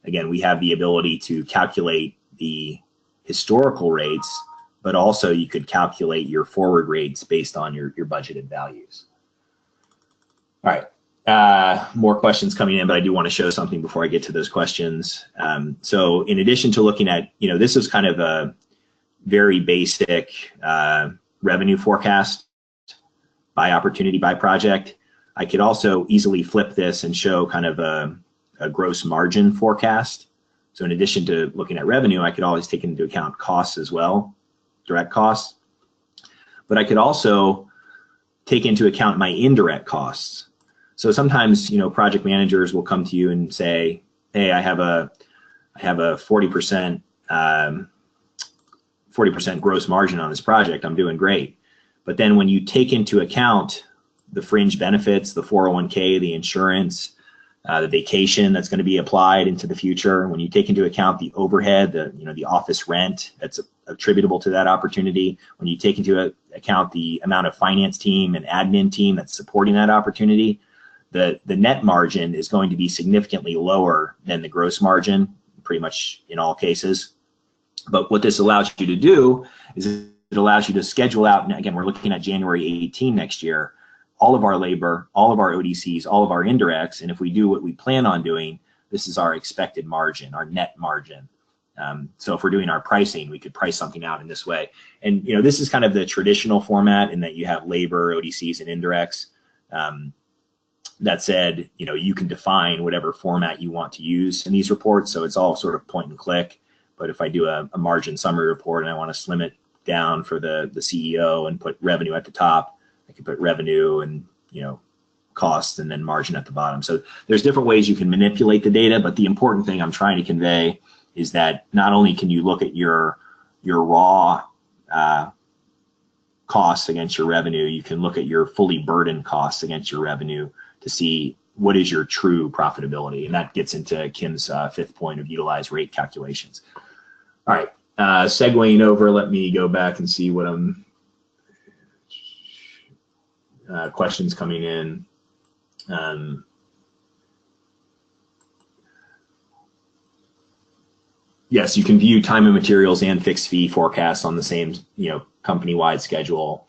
again, we have the ability to calculate the historical rates, but also you could calculate your forward rates based on your budgeted values. All right, more questions coming in, but I do want to show something before I get to those questions. So in addition to looking at, this is kind of a very basic revenue forecast by opportunity, by project. I could also easily flip this and show kind of a gross margin forecast. So in addition to looking at revenue, I could always take into account costs as well, direct costs. But I could also take into account my indirect costs. So sometimes, project managers will come to you and say, hey, I have a 40% gross margin on this project. I'm doing great. But then when you take into account the fringe benefits, the 401k, the insurance, the vacation that's going to be applied into the future, when you take into account the overhead, the office rent that's attributable to that opportunity, when you take into account the amount of finance team and admin team that's supporting that opportunity, the net margin is going to be significantly lower than the gross margin, pretty much in all cases. But what this allows you to do is it allows you to schedule out, and again, we're looking at January 18 next year, all of our labor, all of our ODCs, all of our indirects, and if we do what we plan on doing, this is our expected margin, our net margin. So if we're doing our pricing, we could price something out in this way. And this is kind of the traditional format in that you have labor, ODCs, and indirects. That said, you can define whatever format you want to use in these reports, so it's all sort of point and click. But if I do a margin summary report and I want to slim it down for the CEO and put revenue at the top, I can put revenue and costs and then margin at the bottom. So there's different ways you can manipulate the data, but the important thing I'm trying to convey is that not only can you look at your raw costs against your revenue, you can look at your fully burdened costs against your revenue to see what is your true profitability. And that gets into Kim's 5th point of utilized rate calculations. All right, segueing over, let me go back and see what I'm questions coming in. Yes, you can view time and materials and fixed fee forecasts on the same company-wide schedule.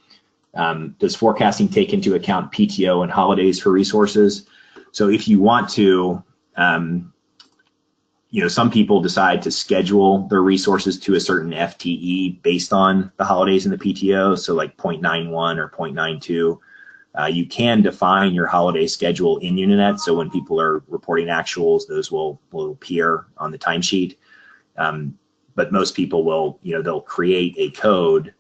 Does forecasting take into account PTO and holidays for resources? So if you want to, some people decide to schedule their resources to a certain FTE based on the holidays and the PTO, so like 0.91 or 0.92. You can define your holiday schedule in Unanet, so when people are reporting actuals, those will appear on the timesheet. But most people will, they'll create a code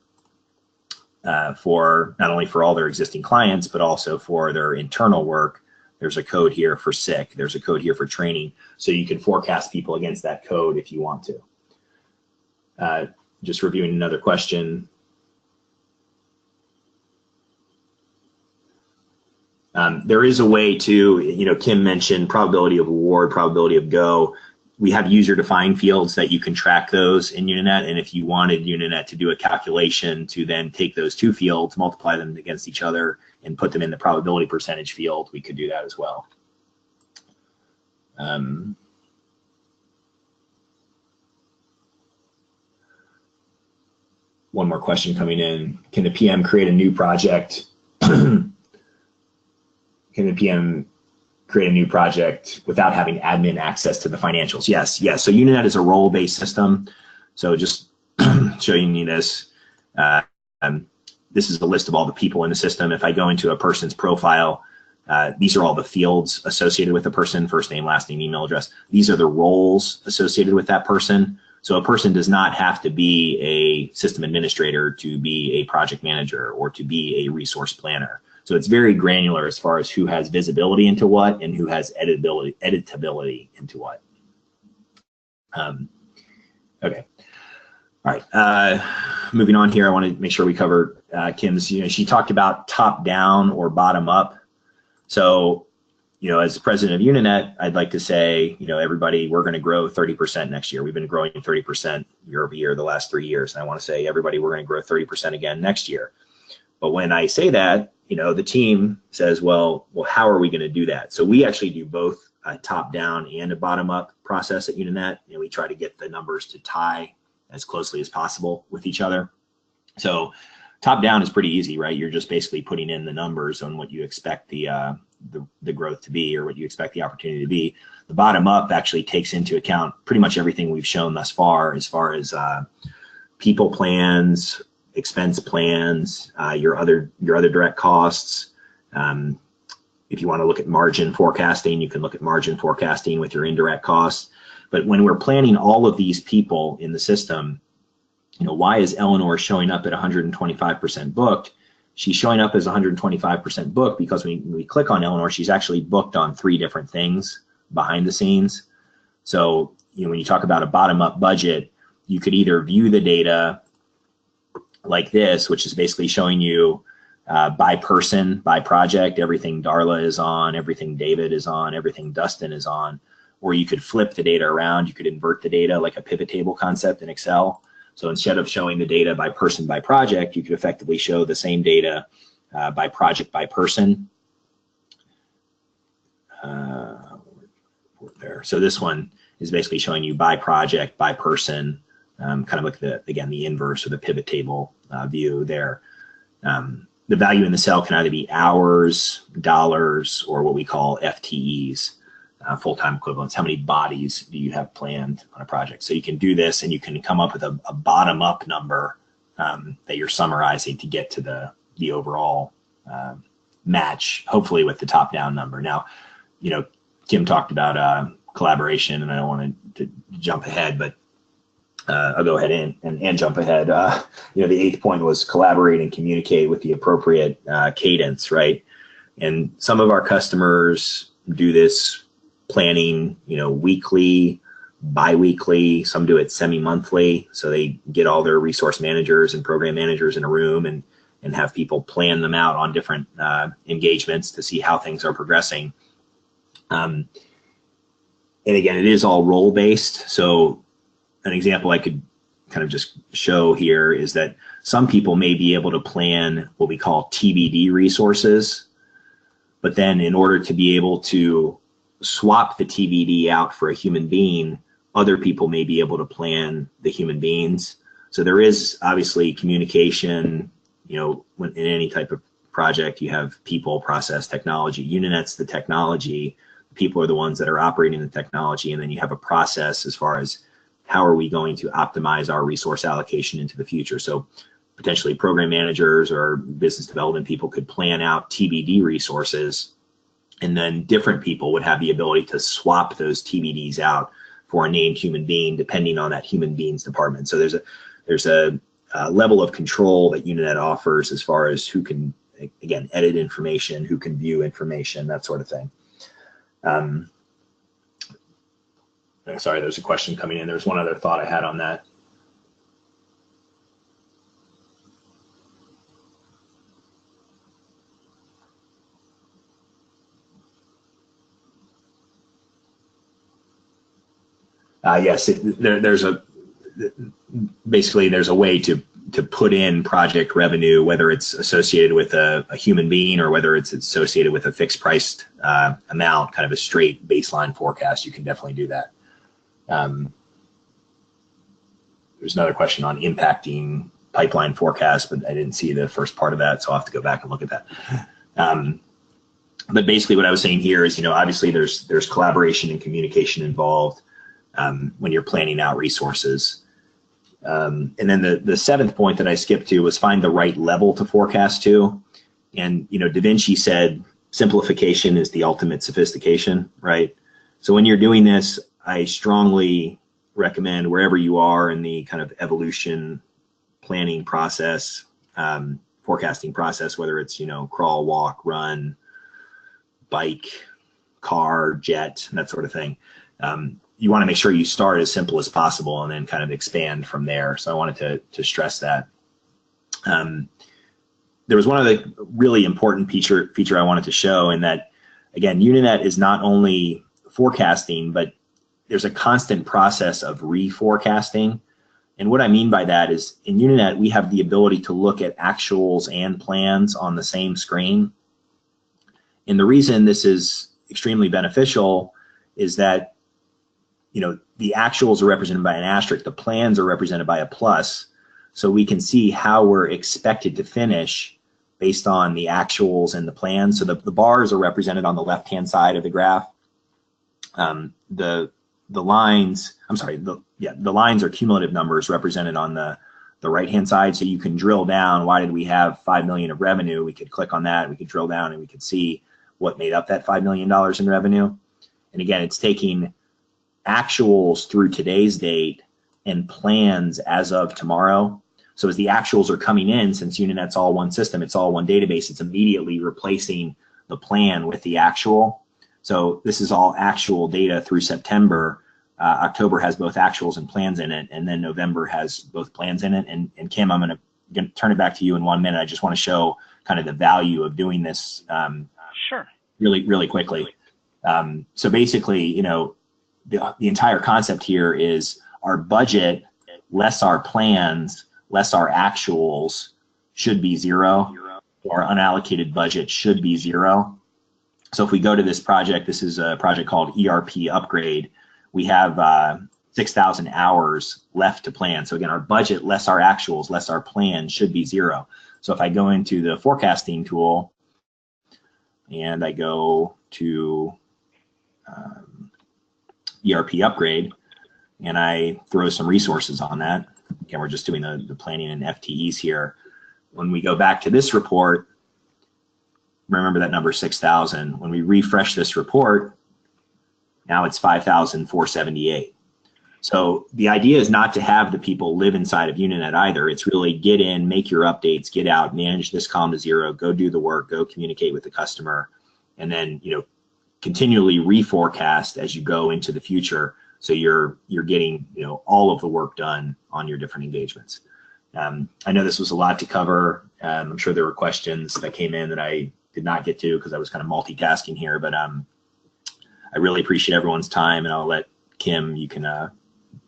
for not only for all their existing clients, but also for their internal work There's a code here for sick. There's a code here for training. So you can forecast people against that code if you want to. Just reviewing another question. There is a way to, Kim mentioned probability of award, probability of go. We have user-defined fields that you can track those in Unanet, and if you wanted Unanet to do a calculation to then take those two fields, multiply them against each other, and put them in the probability percentage field, we could do that as well. One more question coming in. Can the PM create a new project? Can the PM create a new project without having admin access to the financials? Yes. So Unanet is a role-based system. So just showing you this. This is the list of all the people in the system. If I go into a person's profile, these are all the fields associated with the person: first name, last name, email address. These are the roles associated with that person. So a person does not have to be a system administrator to be a project manager or to be a resource planner. So it's very granular as far as who has visibility into what and who has editability into what. Okay. All right. Moving on here, I want to make sure we cover Kim's. She talked about top down or bottom up. So, as the president of Unanet, I'd like to say, everybody, we're going to grow 30% next year. We've been growing 30% year over year the last 3 years. And I want to say, everybody, we're going to grow 30% again next year. But when I say that, the team says, well, how are we going to do that? So we actually do both a top down and a bottom up process at Unanet. We try to get the numbers to tie as closely as possible with each other. So top down is pretty easy, right? You're just basically putting in the numbers on what you expect the growth to be, or what you expect the opportunity to be. The bottom up actually takes into account pretty much everything we've shown thus far as people plans, expense plans, your other direct costs. If you want to look at margin forecasting, you can look at margin forecasting with your indirect costs. But when we're planning all of these people in the system, why is Eleanor showing up at 125% booked? She's showing up as 125% booked because when we click on Eleanor, she's actually booked on 3 different things behind the scenes. So when you talk about a bottom-up budget, you could either view the data like this, which is basically showing you by person, by project, everything Darla is on, everything David is on, everything Dustin is on, or you could flip the data around. You could invert the data like a pivot table concept in Excel. So instead of showing the data by person, by project, you could effectively show the same data by project, by person. There. So this one is basically showing you by project, by person, kind of like the inverse or the pivot table view there. The value in the cell can either be hours, dollars, or what we call FTEs, full-time equivalents. How many bodies do you have planned on a project? So you can do this and you can come up with a bottom-up number that you're summarizing to get to the overall match, hopefully with the top-down number. Now, Kim talked about collaboration, and I don't want to jump ahead, but I'll go ahead and jump ahead. The 8th point was collaborate and communicate with the appropriate cadence, right? And some of our customers do this planning, weekly, bi-weekly. Some do it semi-monthly. So they get all their resource managers and program managers in a room and have people plan them out on different engagements to see how things are progressing. And again, it is all role-based. So an example I could kind of just show here is that some people may be able to plan what we call TBD resources, but then in order to be able to swap the TBD out for a human being, other people may be able to plan the human beings. So there is obviously communication, when in any type of project, you have people, process, technology. Unanet's the technology. People are the ones that are operating the technology, and then you have a process as far as how are we going to optimize our resource allocation into the future. So potentially program managers or business development people could plan out TBD resources, and then different people would have the ability to swap those TBDs out for a named human being, depending on that human being's department. So there's a level of control that Unanet offers as far as who can, again, edit information, who can view information, that sort of thing. Um, sorry, there's a question coming in. There's one other thought I had on that. Yes, basically there's a way to put in project revenue, whether it's associated with a human being or whether it's associated with a fixed priced amount, kind of a straight baseline forecast. You can definitely do that. There's another question on impacting pipeline forecast, but I didn't see the first part of that, so I'll have to go back and look at that. But basically what I was saying here is, obviously there's collaboration and communication involved when you're planning out resources. And then the seventh point that I skipped to was find the right level to forecast to. And, Da Vinci said simplification is the ultimate sophistication, right? So when you're doing this, I strongly recommend wherever you are in the kind of evolution planning process, forecasting process, whether it's, crawl, walk, run, bike, car, jet, that sort of thing. You want to make sure you start as simple as possible and then kind of expand from there. So I wanted to stress that. There was one other really important feature I wanted to show, in that, again, Unanet is not only forecasting, but there's a constant process of reforecasting. And what I mean by that is, in Unanet, we have the ability to look at actuals and plans on the same screen. And the reason this is extremely beneficial is that, the actuals are represented by an asterisk, the plans are represented by a plus, so we can see how we're expected to finish based on the actuals and the plans. So the bars are represented on the left-hand side of the graph. The lines, the lines are cumulative numbers represented on the right-hand side, so you can drill down. Why did we have 5 million of revenue? We could click on that, we could drill down, and we could see what made up that $5 million in revenue. And again, it's taking actuals through today's date and plans as of tomorrow. So as the actuals are coming in, since Unanet's all one system, it's all one database, it's immediately replacing the plan with the actual. So this is all actual data through September. October has both actuals and plans in it, and then November has both plans in it. And Kim, I'm going to turn it back to you in 1 minute. I just want to show kind of the value of doing this Sure. really quickly. So basically, the entire concept here is our budget less our plans less our actuals should be zero. Our unallocated budget should be zero. So if we go to this project, this is a project called ERP Upgrade. We have 6,000 hours left to plan. So again, our budget less our actuals less our plan should be zero. So if I go into the forecasting tool and I go to ERP Upgrade and I throw some resources on that, again, we're just doing the planning and FTEs here. When we go back to this report, remember that number 6,000. When we refresh this report, now it's 5,478. So the idea is not to have the people live inside of Unanet either. It's really get in, make your updates, get out, manage this column to zero, go do the work, go communicate with the customer, and then continually reforecast as you go into the future. So you're getting all of the work done on your different engagements. I know this was a lot to cover. I'm sure there were questions that came in that I did not get to because I was kind of multitasking here, but I really appreciate everyone's time, and I'll let Kim, you can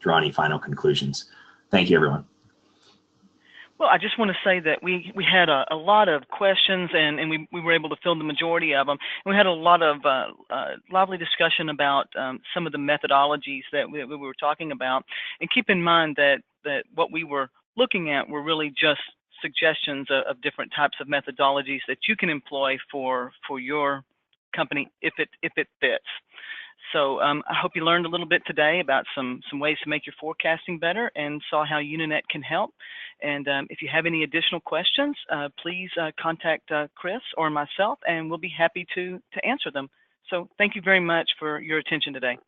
draw any final conclusions. Thank you, everyone. Well, I just want to say that we had a lot of questions, and we were able to fill the majority of them. And we had a lot of lively discussion about some of the methodologies that we were talking about. And keep in mind that what we were looking at were really just suggestions of different types of methodologies that you can employ for your company if it fits. So I hope you learned a little bit today about some ways to make your forecasting better and saw how Unanet can help. And if you have any additional questions, please contact Chris or myself, and we'll be happy to answer them. So thank you very much for your attention today.